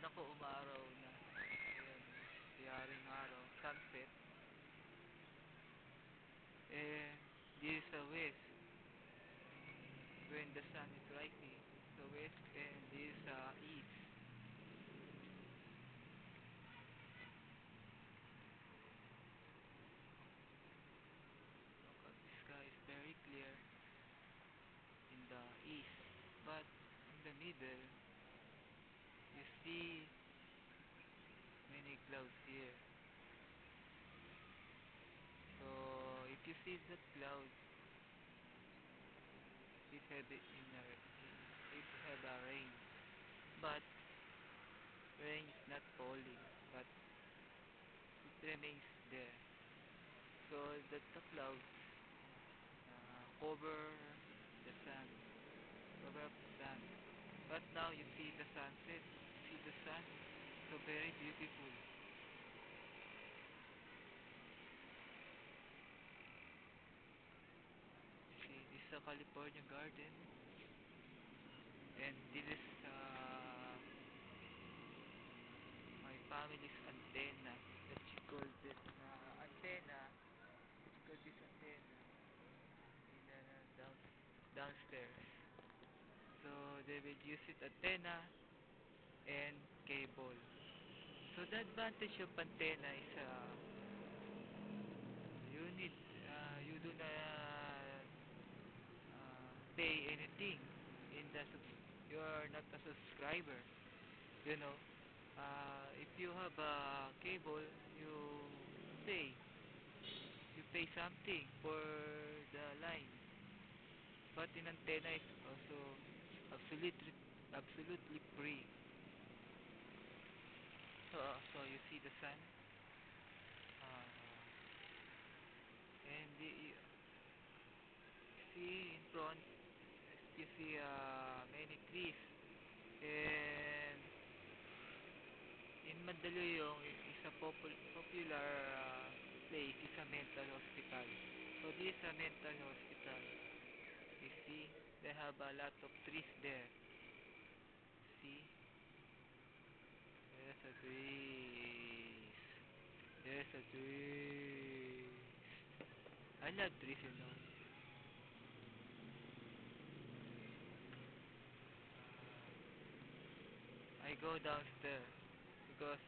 Naku, umaraw na. Ayan, tiyaring araw, sunset. And this is the west, when the sun is rising. The west, and this is east. Okay, the sky is very clear in the east, but in the middle, you see many clouds here. So if you see the clouds, it had in a, it had a rain, but rain is not falling, but it remains there. So that the clouds cover the sun, cover up the sun. But now you see the sunset, you see the sun, so very beautiful. You see, this is a California garden, and this is my family's antenna. That she called it antenna. She called this antenna in downstairs. So they will use it antenna and cable. So the advantage of antenna is you need you do not pay anything in the you are not a subscriber, you know. If you have a cable, you pay you pay something for the line, but in antenna is also absolutely free. So you see the sun, uh, and you see in front, you see many trees, and in Mandaluyong is a popular place, is a mental hospital. So this is a mental hospital. You see, they have a lot of trees there. See, there's a trees. There's a trees. I love trees, you know. I go downstairs because